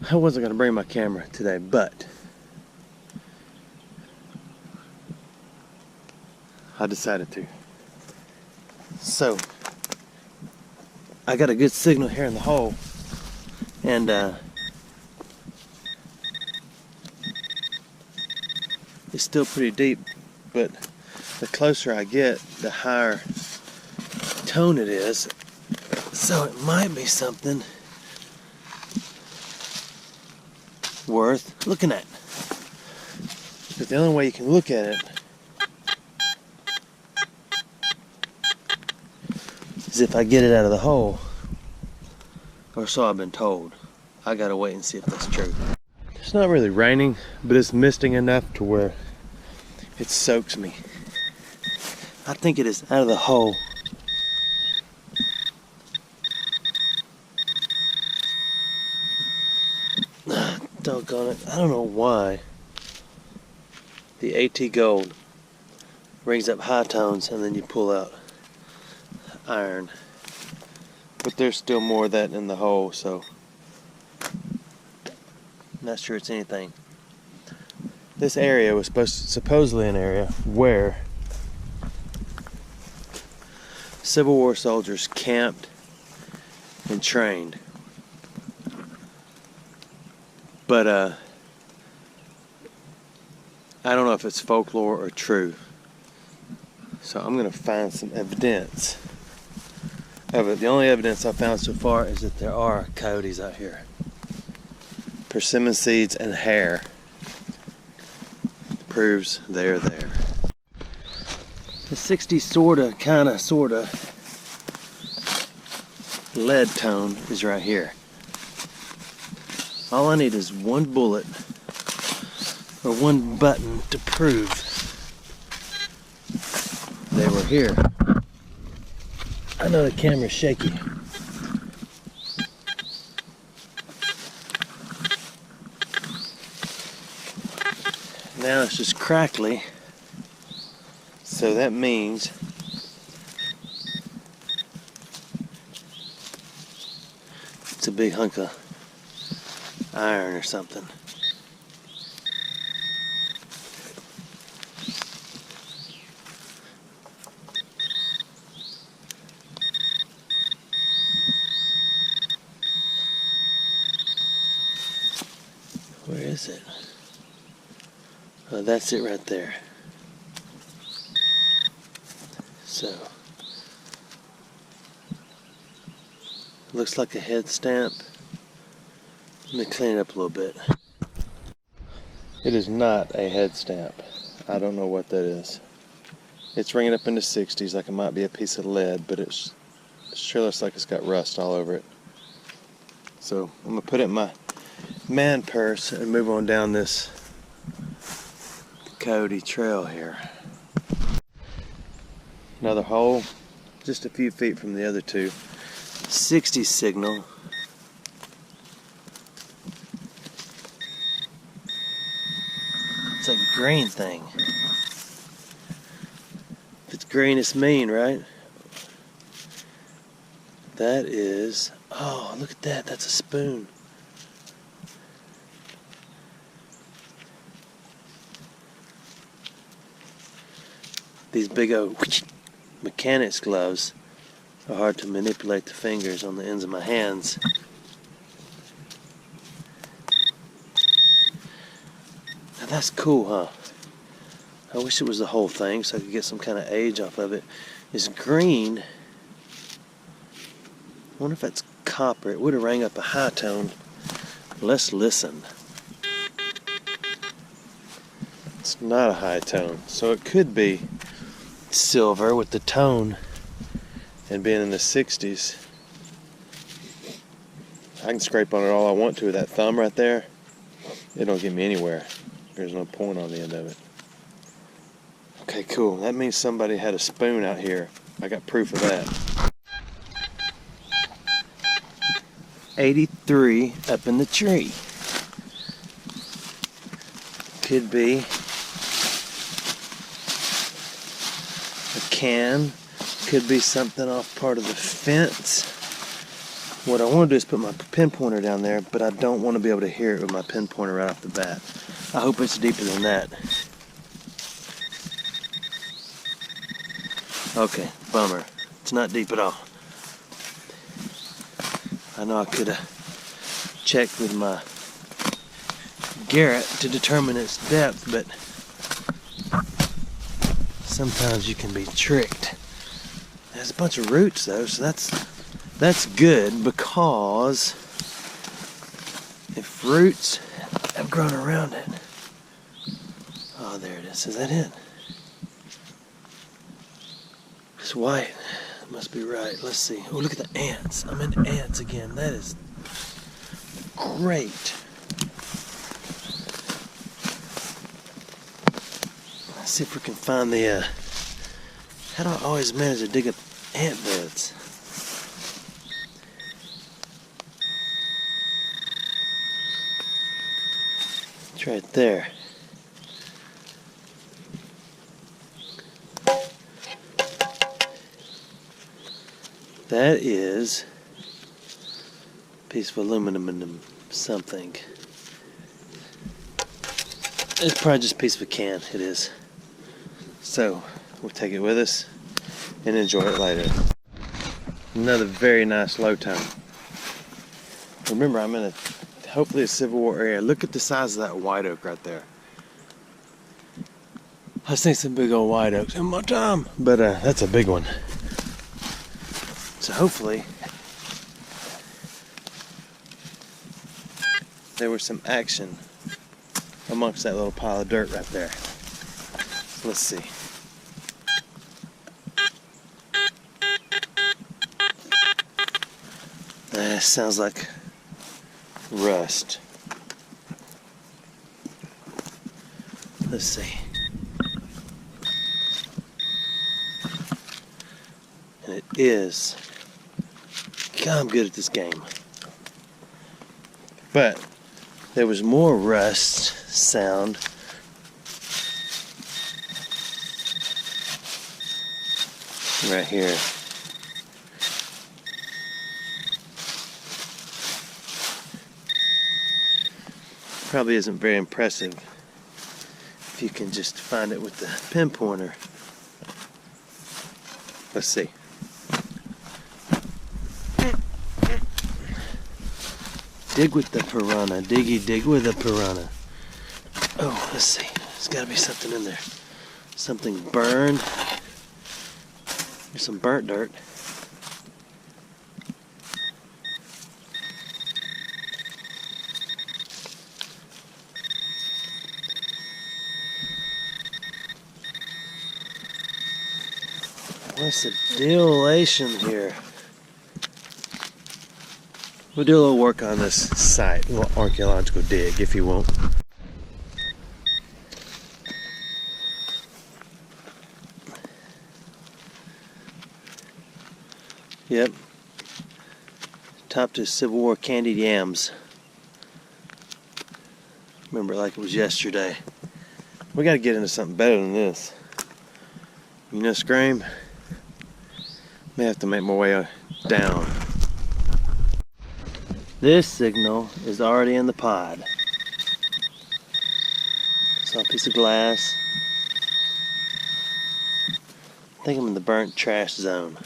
I wasn't going to bring my camera today, but I decided to. So, I got a good signal here in the hole, and it's still pretty deep, but the closer I get, the higher tone it is. So it might be something worth looking at. But the only way you can look at it is if I get it out of the hole, or so I've been told. I gotta wait and see if that's true. It's not really raining, but it's misting enough to where it soaks me. I think it is out of the hole. Doggone it. I don't know why the AT Gold brings up high tones and then you pull out iron. But there's still more of that in the hole, so not sure it's anything. This area was supposedly an area where Civil War soldiers camped and trained. But I don't know if it's folklore or true. So I'm gonna find some evidence of it. The only evidence I found so far is that there are coyotes out here. Persimmon seeds and hair proves they're there. The 60s sorta lead tone is right here. All I need is one bullet or one button to prove they were here. I know the camera's shaky. Now it's just crackly, so that means it's a big hunk of iron or something. Where is it? Oh, that's it right there. So, looks like a head stamp. Let me clean it up a little bit. It is not a head stamp. I don't know what that is. It's ringing up in the 60s like it might be a piece of lead, but it sure looks like it's got rust all over it. So I'm gonna put it in my man purse and move on down this coyote trail here. Another hole, just a few feet from the other two. 60 signal. It's like a green thing. If it's green, it's mean, right? That is, oh, look at that, that's a spoon. These big old mechanics gloves are hard to manipulate the fingers on the ends of my hands. Now that's cool, huh? I wish it was the whole thing so I could get some kind of age off of it. It's green. I wonder if that's copper. It would have rang up a high tone. Let's listen. It's not a high tone, so it could be silver with the tone and being in the 60s. I can scrape on it all I want to with that thumb right there. It don't get me anywhere. There's no point on the end of it. Okay, cool. That means somebody had a spoon out here. I got proof of that. 83 up in the tree. Could be a can, could be something off part of the fence. What I want to do is put my pin pointer down there, but I don't want to be able to hear it with my pin pointer right off the bat. I hope it's deeper than that. Okay, bummer. It's not deep at all. I know I could have checked with my Garrett to determine its depth, but sometimes you can be tricked. There's a bunch of roots though, so that's good, because if roots have grown around it. Oh, there it is. Is that it? It's white. Must be right. Let's see. Oh, look at the ants. I'm into ants again. That is great. Let's see if we can find the, how do I always manage to dig up ant beds? It's right there. That is a piece of aluminum something. It's probably just a piece of a can. It is. So we'll take it with us and enjoy it later. Another very nice low tone. Remember, I'm in hopefully a Civil War area. Look at the size of that white oak right there. I've seen some big old white oaks in my time, but that's a big one. So hopefully there was some action amongst that little pile of dirt right there. So let's see. That sounds like rust. Let's see. And it is. God, I'm good at this game. But there was more rust sound right here. Probably isn't very impressive if you can just find it with the pin pointer. Let's see. Dig with the piranha. Diggy dig with the piranha. Oh, let's see. There's got to be something in there. Something burned. There's some burnt dirt. What's the dealation here? We'll do a little work on this site, a little archaeological dig, if you won't. Yep. Topped his Civil War candied yams. Remember it like it was yesterday. We gotta get into something better than this. You know, Scream? May have to make my way down. This signal is already in the pod. Saw a piece of glass. I think I'm in the burnt trash zone.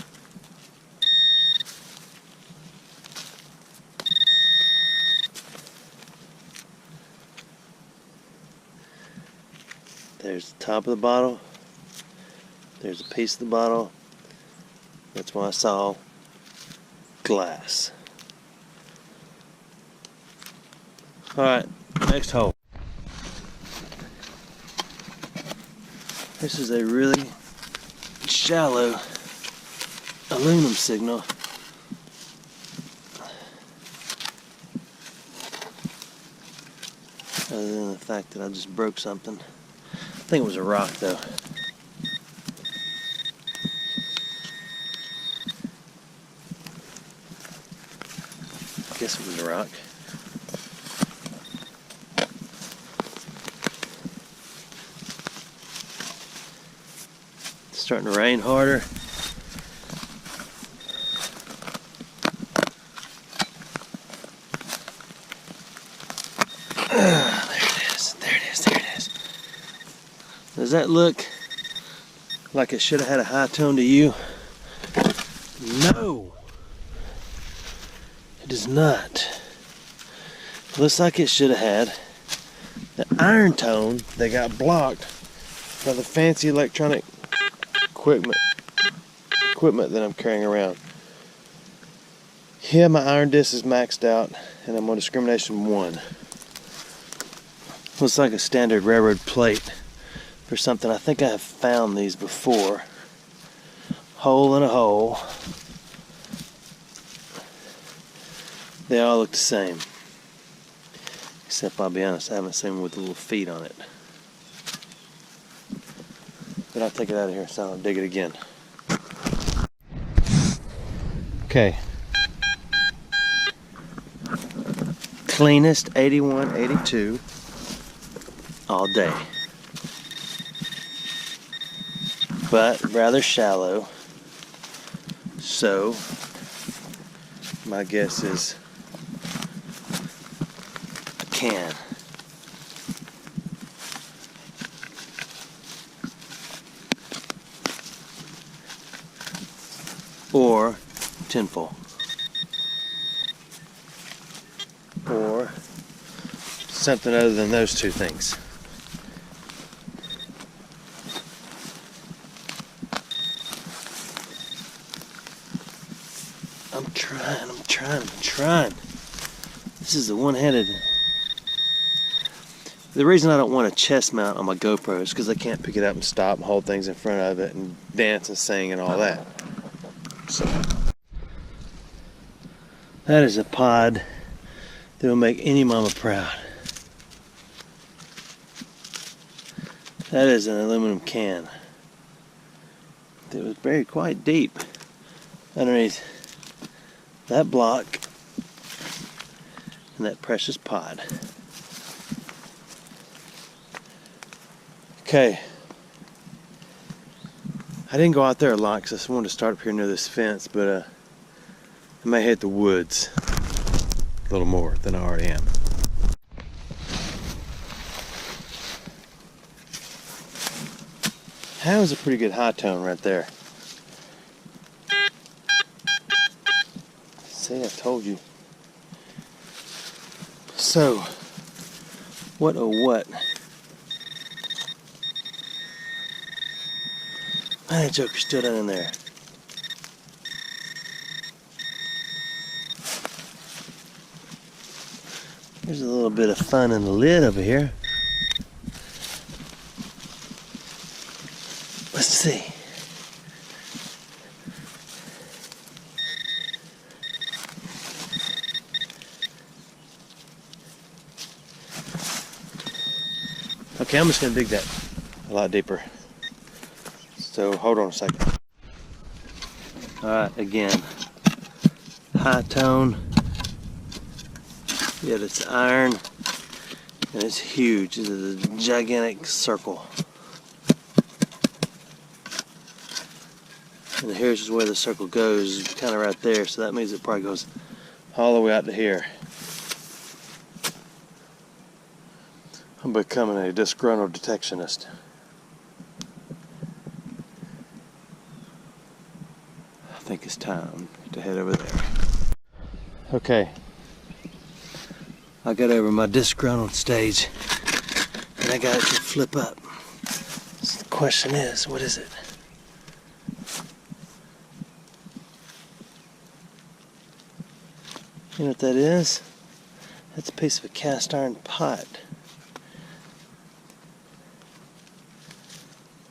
There's the top of the bottle. There's a piece of the bottle. That's why I saw glass. Alright, next hole. This is a really shallow aluminum signal. Other than the fact that I just broke something. I think it was a rock though. I guess it was a rock. It's starting to rain harder. Does that look like it should have had a high tone to you? No, it does not. It looks like it should have had the iron tone that got blocked by the fancy electronic equipment that I'm carrying around. Yeah, my iron disc is maxed out and I'm on discrimination 1. Looks like a standard railroad plate for something. I think I have found these before. Hole in a hole. They all look the same. Except, I'll be honest, I haven't seen one with the little feet on it. But I'll take it out of here so I'll dig it again. Okay. Cleanest 81, 82 all day. But rather shallow. So my guess is a can. Or tinfoil. Or something other than those two things. I'm trying. This is the one-handed. The reason I don't want a chest mount on my GoPro is because I can't pick it up and stop and hold things in front of it and dance and sing and all that. So that is a pod that will make any mama proud. That is an aluminum can. It was buried quite deep underneath that block and that precious pod. Okay. I didn't go out there a lot because I wanted to start up here near this fence, but I may hit the woods a little more than I already am. That was a pretty good high tone right there. See, I told you. So, what oh what? Man, that joker's still down in there. There's a little bit of fun in the lid over here. Let's see. Okay, I'm just gonna dig that a lot deeper. So hold on a second. Alright, again. High tone. Yet it's iron. And it's huge. This is a gigantic circle. And here's where the circle goes, kind of right there. So that means it probably goes all the way out to here. I'm becoming a disgruntled detectionist. I think it's time to head over there. Okay. I got over my disgruntled stage and I got it to flip up. So the question is, what is it? You know what that is? That's a piece of a cast iron pot.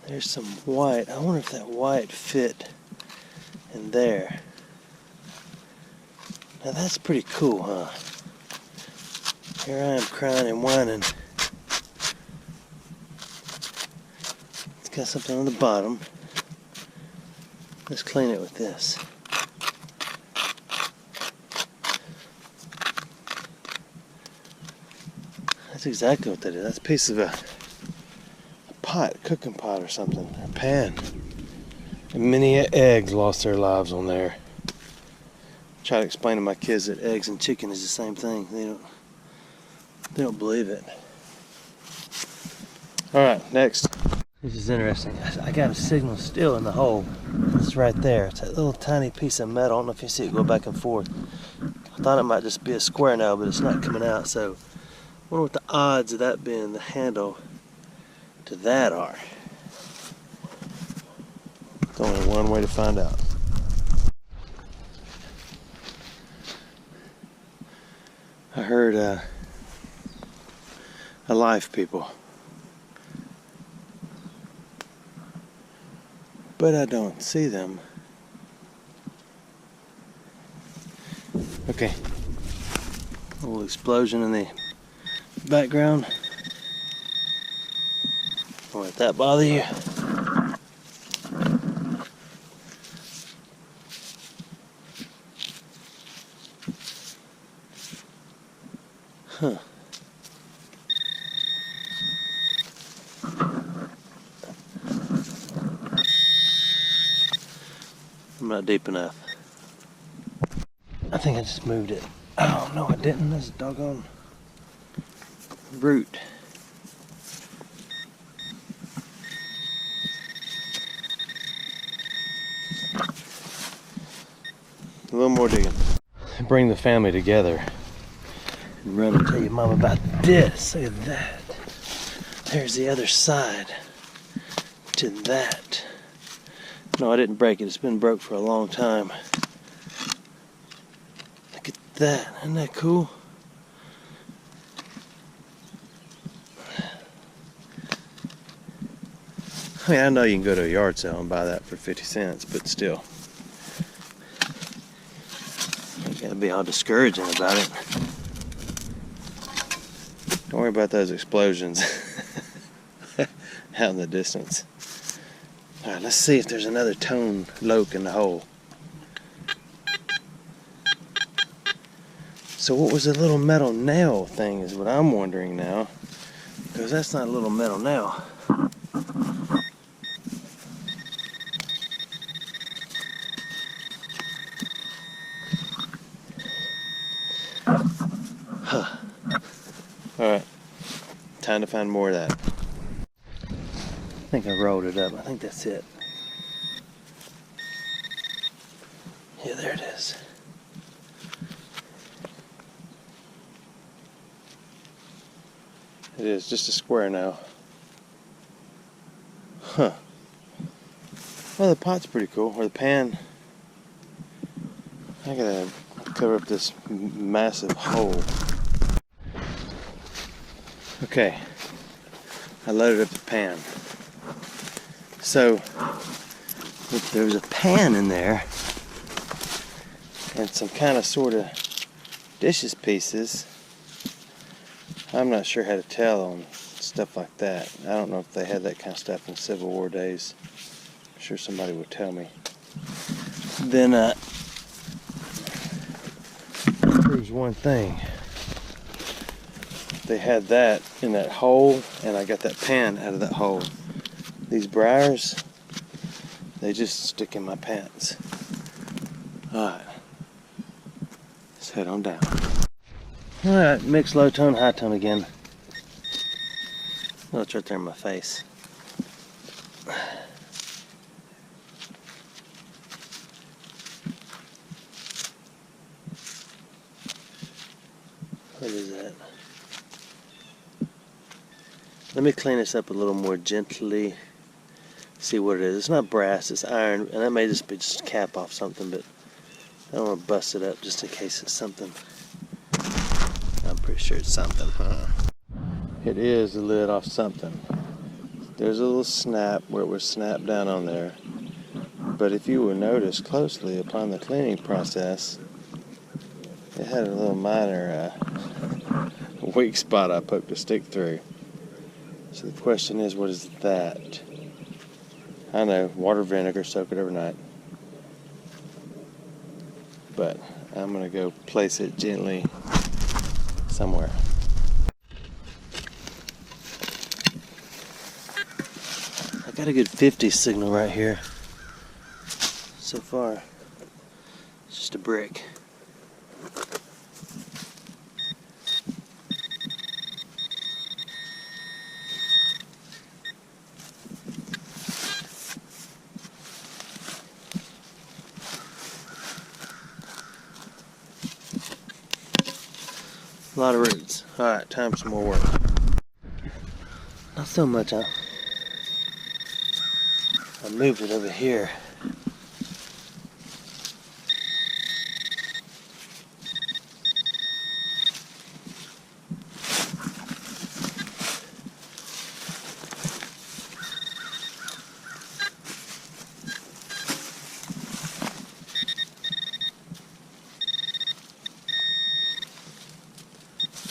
There's some white. I wonder if that white fit in there. Now that's pretty cool, huh? Here I am crying and whining. It's got something on the bottom. Let's clean it with this. That's exactly what that is. That's a piece of a pot, cooking pot or something, a pan. And many eggs lost their lives on there. Try to explain to my kids that eggs and chicken is the same thing. They don't believe it. All right, next. This is interesting. I got a signal still in the hole. It's right there. It's that little tiny piece of metal. I don't know if you see it go back and forth. I thought it might just be a square now, but it's not coming out. So I wonder what the odds of that being the handle to that are. There's only one way to find out. I heard alive people, but I don't see them. Okay, a little explosion in the background. Don't let that bother you. Huh. I'm not deep enough. I think I just moved it. Oh, no, I didn't. That's a doggone root. A little more digging. Bring the family together and run and tell your mom about this. Look at that. There's the other side to that. No, I didn't break it. It's been broke for a long time. Look at that. Isn't that cool? I mean, I know you can go to a yard sale and buy that for 50 cents, but still. You gotta be all discouraging about it. Don't worry about those explosions out in the distance. Alright, let's see if there's another tone loke in the hole. So what was the little metal nail thing is what I'm wondering now. Because that's not a little metal nail. Huh. Alright, time to find more of that. I think I rolled it up. I think that's it. Yeah, there it is. It is just a square now. Huh. Well, the pot's pretty cool. Or the pan. I gotta cover up this massive hole. Okay. I loaded up the pan. So, if there was a pan in there and some kind of sort of dishes pieces, I'm not sure how to tell on stuff like that. I don't know if they had that kind of stuff in Civil War days. I'm sure somebody would tell me. Then, proves one thing. They had that in that hole, and I got that pan out of that hole. These briars, they just stick in my pants. Alright, let's head on down. Alright, mix low tone, high tone again. Oh, it's right there in my face. What is that? Let me clean this up a little more gently. See what it is. It's not brass, it's iron, and that may just be just a cap off something, but I don't want to bust it up just in case it's something. I'm pretty sure it's something, huh? It is the lid off something. There's a little snap where it was snapped down on there, but if you will notice closely upon the cleaning process, it had a little minor weak spot I poked a stick through. So the question is, what is that? I know, water, vinegar, soak it overnight. But I'm going to go place it gently somewhere. I got a good 50 signal right here. So far, it's just a brick. A lot of roots. Alright, time for some more work. Not so much, huh? I moved it over here.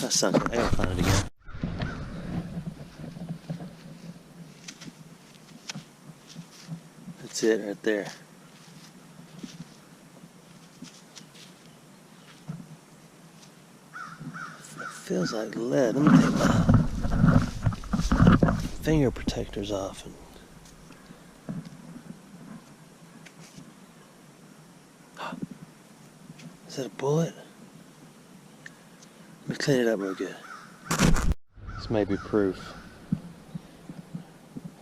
I sunk it. I gotta find it again. That's it right there. It feels like lead. Let me take my finger protectors off. Is that a bullet? Let me clean it up real good. This may be proof.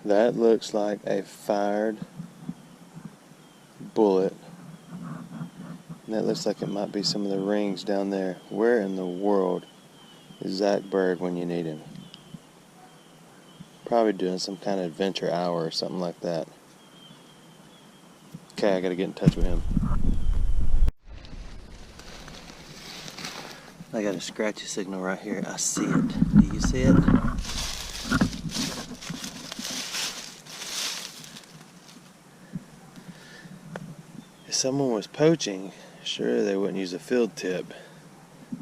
That looks like a fired bullet. And that looks like it might be some of the rings down there. Where in the world is Zach Berg when you need him? Probably doing some kind of adventure hour or something like that. Okay, I gotta get in touch with him. I got a scratchy signal right here. I see it. Do you see it? If someone was poaching, sure they wouldn't use a field tip,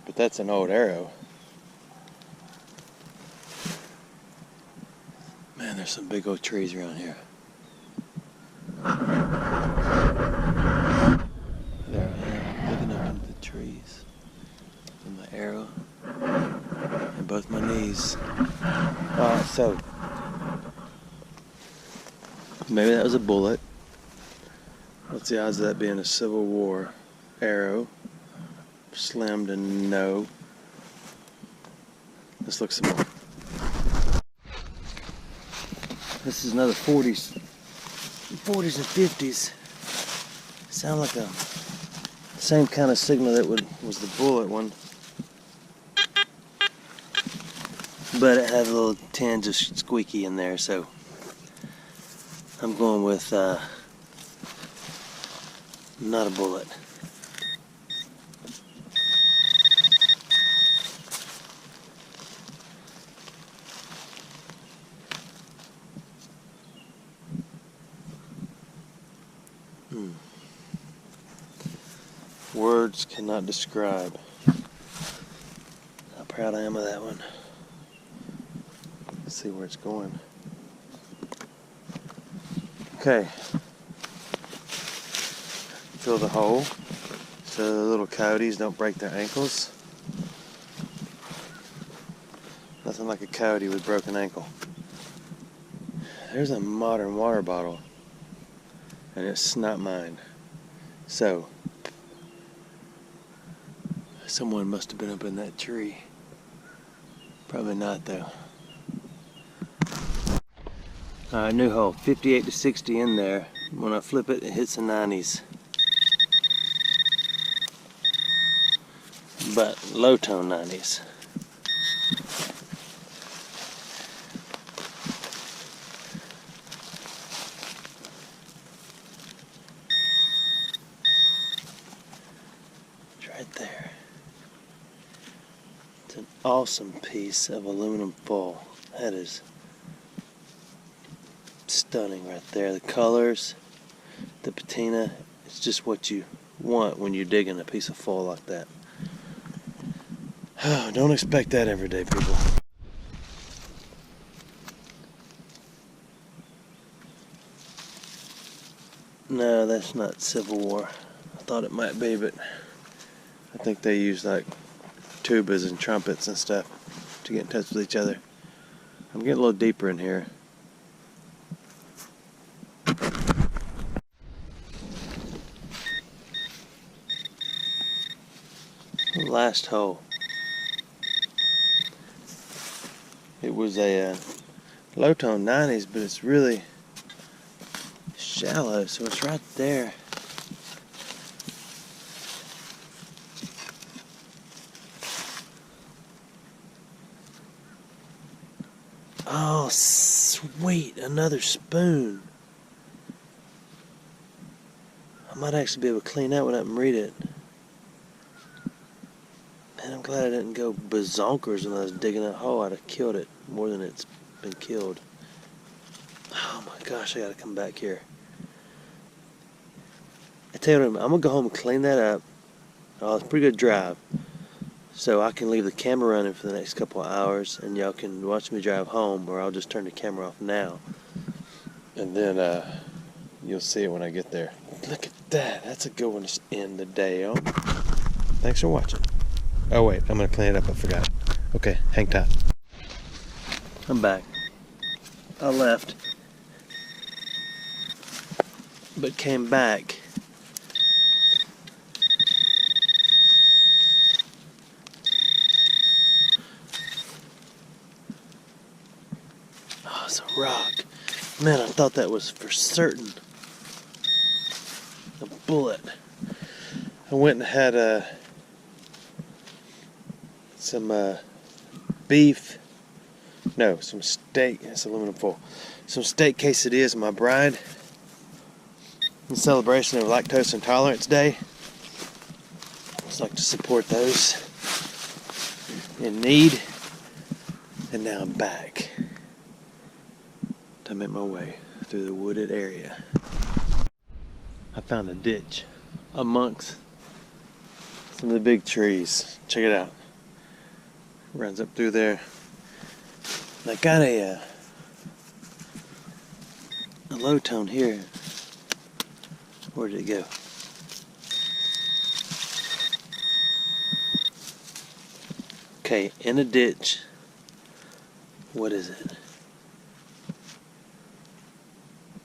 but that's an old arrow. Man, there's some big old trees around here. There I am, looking up into the trees. With my arrow and both my knees. Alright, so maybe that was a bullet. What's the odds of that being a Civil War arrow? Slim to no. Let's look some more. This is another 40s and 50s. Sound like a same kind of signal that was the bullet one. But it had a little tinge of squeaky in there, so I'm going with not a bullet. Words cannot describe how proud I am of that one. Let's see where it's going. Okay. Fill the hole so the little coyotes don't break their ankles. Nothing like a coyote with broken ankle. There's a modern water bottle, and it's not mine. So, someone must have been up in that tree. Probably not though. Alright, new hole, 58 to 60 in there. When I flip it, it hits the 90s. But low tone 90s. It's right there. It's an awesome piece of aluminum foil. That is stunning right there. The colors, the patina, it's just what you want when you're digging a piece of foil like that. Oh, don't expect that every day, people. No, that's not Civil War. I thought it might be, but I think they use like tubas and trumpets and stuff to get in touch with each other. I'm getting a little deeper in here. Last hole. It was a low tone 90s, but it's really shallow, so it's right there. Oh, sweet, another spoon. I might actually be able to clean that one up and read it. Man, I'm glad I didn't go bazonkers when I was digging that hole. I'd have killed it more than it's been killed. Oh my gosh, I gotta come back here. I tell you what, I'm gonna go home and clean that up. Oh, it's a pretty good drive. So I can leave the camera running for the next couple of hours and y'all can watch me drive home, or I'll just turn the camera off now. And then you'll see it when I get there. Look at that. That's a good one to end the day on. Thanks for watching. Oh wait, I'm gonna clean it up. I forgot. Okay, hang tight. I'm back. I left, but came back. Oh, it's a rock. Man, I thought that was for certain a bullet. I went and had some beef. No, some steak. It's aluminum foil. Some steak quesadillas. My bride, in celebration of Lactose Intolerance Day. Just like to support those in need. And now I'm back to make my way through the wooded area. I found a ditch amongst some of the big trees. Check it out. Runs up through there. And I got a low tone here. Where did it go? Okay, in a ditch. What is it?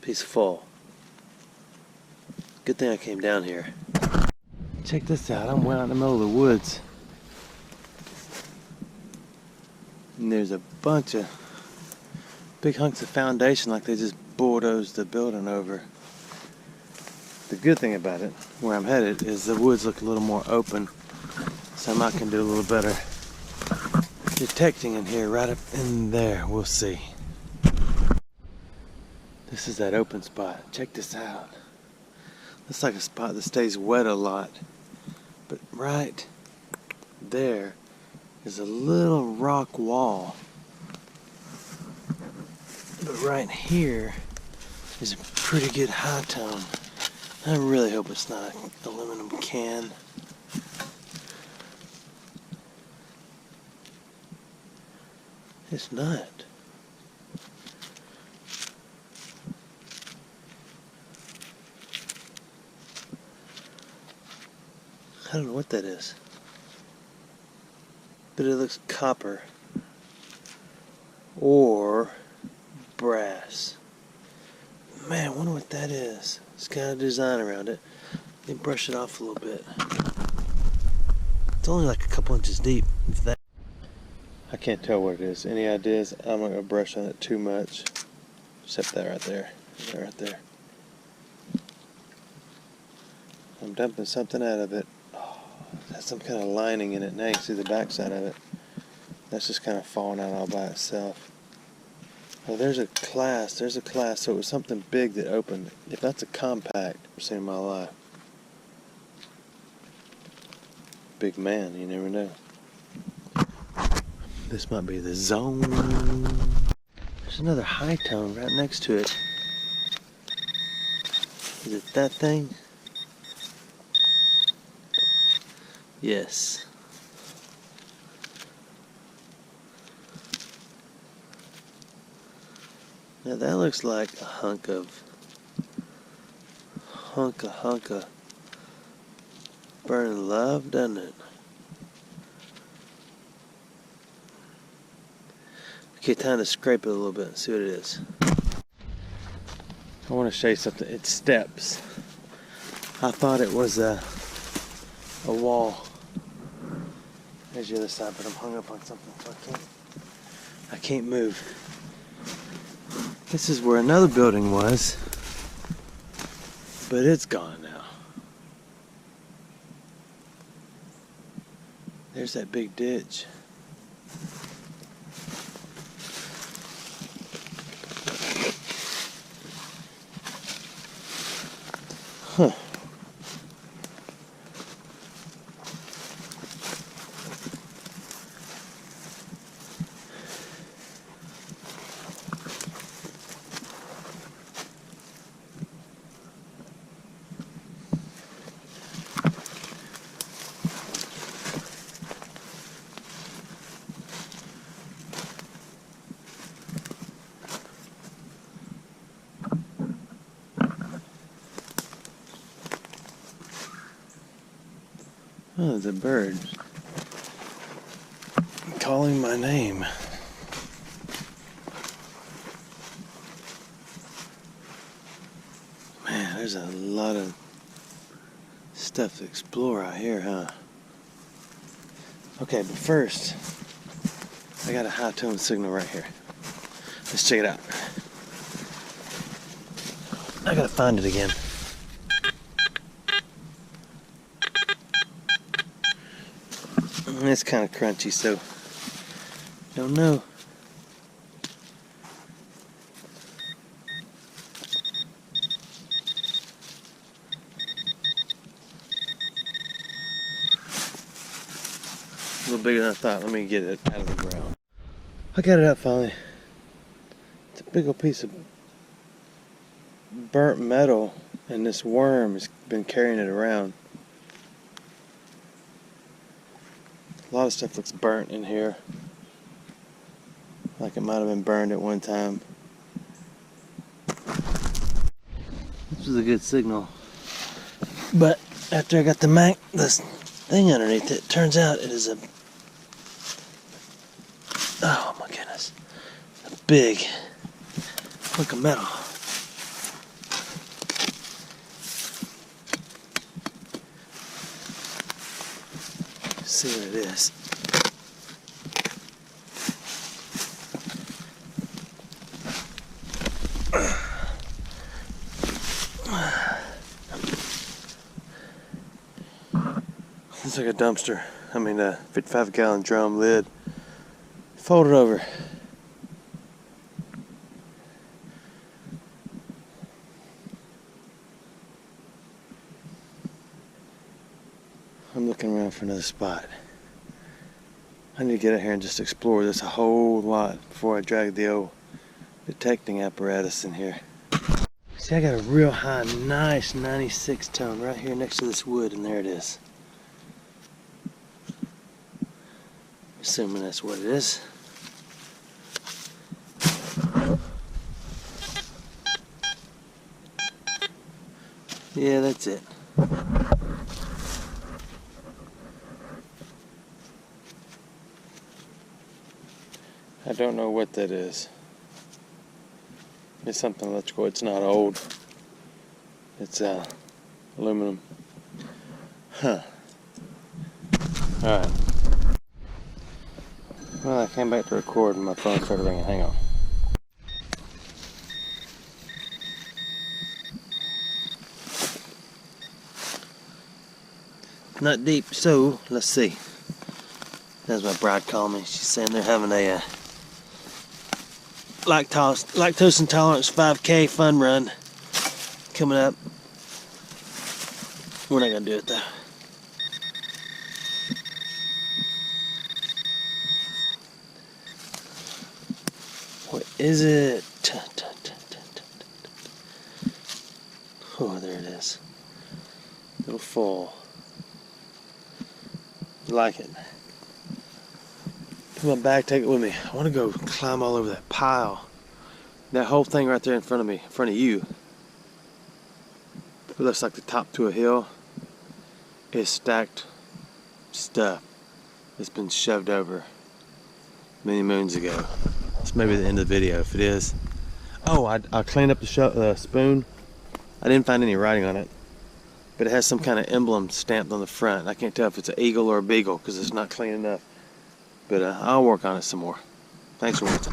Piece of fall. Good thing I came down here. Check this out. I'm way out in the middle of the woods. And there's a bunch of big hunks of foundation like they just bulldozed the building over. The good thing about it, where I'm headed, is the woods look a little more open. So I might can do a little better detecting in here, right up in there. We'll see. This is that open spot. Check this out. Looks like a spot that stays wet a lot. But right there is a little rock wall. But right here is a pretty good high tone. I really hope it's not an aluminum can. It's not. I don't know what that is. But it looks copper. Or brass. Man, I wonder what that is. It's got a design around it. Let me brush it off a little bit. It's only like a couple inches deep, if that. I can't tell what it is. Any ideas? I'm not going to brush on it too much. Except that right there. That right there. I'm dumping something out of it. Oh, it has some kind of lining in it. Now you can see the backside of it. That's just kind of falling out all by itself. Oh, there's a class. There's a class. So it was something big that opened. If that's a compact I've seen in my life. Big man, you never know. This might be the zone. There's another high tone right next to it. Is it that thing? Yes. Now that looks like a hunk of burning love, doesn't it? Okay, time to scrape it a little bit and see what it is. I want to show you something. It steps. I thought it was a wall. There's the other side, but I'm hung up on something, so I can't move. This is where another building was, but it's gone now. There's that big ditch. Oh, there's a bird calling my name. Man, there's a lot of stuff to explore out here, huh? Okay, but first, I got a high tone signal right here. Let's check it out. I gotta find it again. It's kind of crunchy, so don't know. A little bigger than I thought. Let me get it out of the ground. I got it out finally. It's a big old piece of burnt metal, and this worm has been carrying it around. A lot of stuff looks burnt in here, like it might have been burned at one time. This was a good signal, but after I got this thing underneath it, turns out it is a, oh my goodness, a big hunk of metal. See what it is. It's like a dumpster. I mean, a 55-gallon drum lid. Fold it over. I'm looking around for another spot. I need to get out here and just explore this a whole lot before I drag the old detecting apparatus in here. See, I got a real high, nice 96 tone right here next to this wood, and there it is. Assuming that's what it is. Yeah, that's it. I don't know what that is. It's something electrical. It's not old. It's aluminum. Huh. Alright. Well, I came back to record and my phone started ringing. Hang on. Not deep, so let's see. That's my bride called me. She's saying they're having a lactose intolerance 5K fun run coming up. We're not gonna do it though. What is it? Oh, there it is. Little fall. Like it. Put my bag, take it with me. I want to go climb all over that pile. That whole thing right there in front of me, in front of you. It looks like the top to a hill is stacked stuff that's been shoved over many moons ago. It's maybe the end of the video if it is. Oh, I cleaned up the spoon. I didn't find any writing on it, but it has some kind of emblem stamped on the front. I can't tell if it's an eagle or a beagle because it's not clean enough. But I'll work on it some more. Thanks for watching.